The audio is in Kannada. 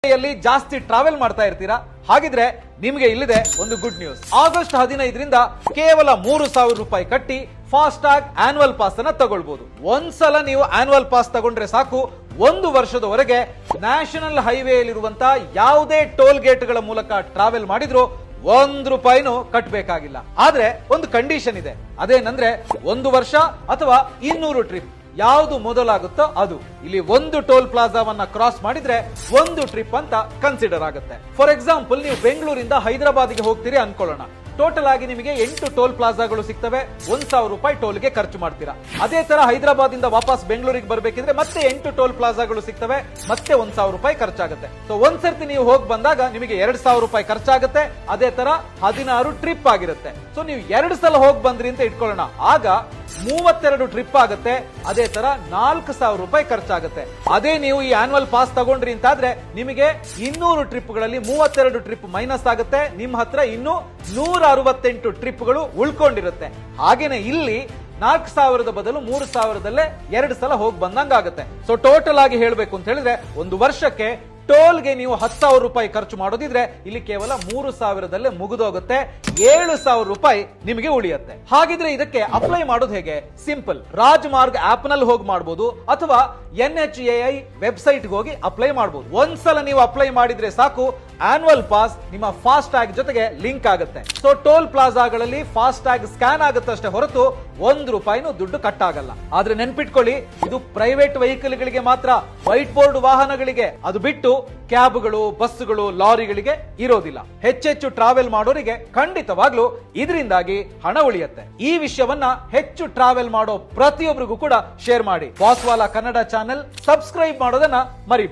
ಜಾಸ್ತಿ ಟ್ರಾವೆಲ್ ಮಾಡ್ತಾ ಇರ್ತೀರಾ? ಹಾಗಿದ್ರೆ ನಿಮಗೆ ಇಲ್ಲಿದೆ ಒಂದು ಗುಡ್ ನ್ಯೂಸ್. ಆಗಸ್ಟ್ 15ರಿಂದ ಕೇವಲ 3,000 ರೂಪಾಯಿ ಕಟ್ಟಿ ಫಾಸ್ಟ್ಯಾಗ್ ಆನ್ಯುವಲ್ ಪಾಸ್ ಅನ್ನ ತಗೊಳ್ಬಹುದು. ಒಂದ್ಸಲ ನೀವು ಆನ್ಯುವಲ್ ಪಾಸ್ ತಗೊಂಡ್ರೆ ಸಾಕು, 1 ವರ್ಷದವರೆಗೆ ನ್ಯಾಷನಲ್ ಹೈವೇಲಿರುವಂತಹ ಯಾವುದೇ ಟೋಲ್ ಗೇಟ್ಗಳ ಮೂಲಕ ಟ್ರಾವೆಲ್ ಮಾಡಿದ್ರು 1 ರೂಪಾಯಿನೂ ಕಟ್ಟಬೇಕಾಗಿಲ್ಲ. ಆದ್ರೆ ಒಂದು ಕಂಡೀಷನ್ ಇದೆ, ಅದೇನಂದ್ರೆ 1 ವರ್ಷ ಅಥವಾ 200 ಟ್ರಿಪ್ ಯಾವುದು ಮೊದಲಾಗುತ್ತೋ ಅದು. ಇಲ್ಲಿ ಒಂದು ಟೋಲ್ ಪ್ಲಾಜಾವನ್ನ ಕ್ರಾಸ್ ಮಾಡಿದ್ರೆ 1 ಟ್ರಿಪ್ ಅಂತ ಕನ್ಸಿಡರ್ ಆಗುತ್ತೆ. ಫಾರ್ ಎಕ್ಸಾಂಪಲ್, ನೀವು ಬೆಂಗಳೂರಿಂದ ಹೈದರಾಬಾದ್ಗೆ ಹೋಗ್ತೀರಿ ಅನ್ಕೊಳ್ಳೋಣ. ಟೋಟಲ್ ಆಗಿ ನಿಮಗೆ 8 ಟೋಲ್ ಪ್ಲಾಜಾಗಳು ಸಿಗ್ತವೆ. 1,000 ರೂಪಾಯಿ ಟೋಲ್ಗೆ ಖರ್ಚು ಮಾಡ್ತೀರಾ. ಅದೇ ತರ ಹೈದರಾಬಾದ್ ಇಂದ ವಾಪಸ್ ಬೆಂಗಳೂರಿಗೆ ಬರ್ಬೇಕಿದ್ರೆ ಮತ್ತೆ 8 ಟೋಲ್ ಪ್ಲಾಜಾಗಳು ಸಿಗ್ತವೆ, ಮತ್ತೆ 1,000 ರೂಪಾಯಿ ಖರ್ಚಾಗುತ್ತೆ. ಸೊ ಒಂದ್ಸರ್ತಿ ನೀವು ಹೋಗಿ ಬಂದಾಗ ನಿಮಗೆ 2,000 ರೂಪಾಯಿ ಖರ್ಚಾಗುತ್ತೆ. ಅದೇ ತರ 16 ಟ್ರಿಪ್ ಆಗಿರುತ್ತೆ. ಸೊ ನೀವು 2 ಸಲ ಹೋಗಿ ಬಂದ್ರಿ ಅಂತ ಇಟ್ಕೊಳ್ಳೋಣ, ಆಗ 32 ಟ್ರಿಪ್ ಆಗುತ್ತೆ. ಅದೇ ತರ 4,000 ರೂಪಾಯಿ ಖರ್ಚಾಗುತ್ತೆ. ಅದೇ ನೀವು ಈ ಆನ್ಯುವಲ್ ಪಾಸ್ ತಗೊಂಡ್ರಿ ಅಂತಾದ್ರೆ ನಿಮಗೆ 200 ಟ್ರಿಪ್ಗಳಲ್ಲಿ 32 ಟ್ರಿಪ್ ಮೈನಸ್ ಆಗುತ್ತೆ. ನಿಮ್ಮ ಹತ್ರ ಇನ್ನು 168 ಟ್ರಿಪ್ಗಳು ಉಳ್ಕೊಂಡಿರುತ್ತೆ. ಹಾಗೇನೆ ಇಲ್ಲಿ 4,000 ಬದಲು 3,000ದಲ್ಲೇ 2 ಸಲ ಹೋಗಿ ಬಂದಂಗಾಗುತ್ತೆ. ಸೊ ಟೋಟಲ್ ಆಗಿ ಹೇಳ್ಬೇಕು ಅಂತ ಹೇಳಿದ್ರೆ, ಒಂದು ವರ್ಷಕ್ಕೆ ಟೋಲ್ಗೆ ನೀವು 10,000 ರೂಪಾಯಿ ಖರ್ಚು ಮಾಡೋದಿದ್ರೆ ಇಲ್ಲಿ ಕೇವಲ 3,000ದಲ್ಲೇ ಮುಗಿದೋಗುತ್ತೆ. 7,000 ರೂಪಾಯಿ ನಿಮಗೆ ಉಳಿಯುತ್ತೆ. ಹಾಗಿದ್ರೆ ಇದಕ್ಕೆ ಅಪ್ಲೈ ಮಾಡೋದು ಹೇಗೆ? ಸಿಂಪಲ್. ರಾಜಮಾರ್ಗ್ ಆಪ್ ನಲ್ಲಿ ಹೋಗಿ ಮಾಡಬಹುದು ಅಥವಾ NHAI ವೆಬ್ಸೈಟ್ ಹೋಗಿ ಅಪ್ಲೈ ಮಾಡಬಹುದು. ಒಂದ್ಸಲ ನೀವು ಅಪ್ಲೈ ಮಾಡಿದ್ರೆ ಸಾಕು, ಆನ್ಯುವಲ್ ಪಾಸ್ ನಿಮ್ಮ ಫಾಸ್ಟ್ ಟ್ಯಾಗ್ ಜೊತೆಗೆ ಲಿಂಕ್ ಆಗುತ್ತೆ. ಸೊ ಟೋಲ್ ಪ್ಲಾಜಾಗಳಲ್ಲಿ ಫಾಸ್ಟ್ ಟ್ಯಾಗ್ ಸ್ಕ್ಯಾನ್ ಆಗುತ್ತಷ್ಟೇ ಹೊರತು 1 ರೂಪಾಯಿನೂ ದುಡ್ಡು ಕಟ್ ಆಗಲ್ಲ. ಆದ್ರೆ ನೆನ್ಪಿಟ್ಕೊಳ್ಳಿ, ಇದು ಪ್ರೈವೇಟ್ ವೆಹಿಕಲ್ ಗಳಿಗೆ ಮಾತ್ರ, ವೈಟ್ ಬೋರ್ಡ್ ವಾಹನಗಳಿಗೆ ಅದು ಬಿಟ್ಟು ಕ್ಯಾಬ್ಗಳು, ಬಸ್ಗಳು, ಲಾರಿಗಳಿಗೆ ಇರೋದಿಲ್ಲ. ಹೆಚ್ಚೆಚ್ಚು ಟ್ರಾವೆಲ್ ಮಾಡೋರಿಗೆ ಖಂಡಿತವಾಗ್ಲೂ ಇದರಿಂದಾಗಿ ಹಣ ಉಳಿಯುತ್ತೆ. ಈ ವಿಷಯವನ್ನ ಹೆಚ್ಚು ಟ್ರಾವೆಲ್ ಮಾಡೋ ಪ್ರತಿಯೊಬ್ಬರಿಗೂ ಕೂಡ ಶೇರ್ ಮಾಡಿ. ಬಾಸ್ವಾಲಾ ಕನ್ನಡ ಚಾನೆಲ್ ಸಬ್ಸ್ಕ್ರೈಬ್ ಮಾಡೋದನ್ನ ಮರಿ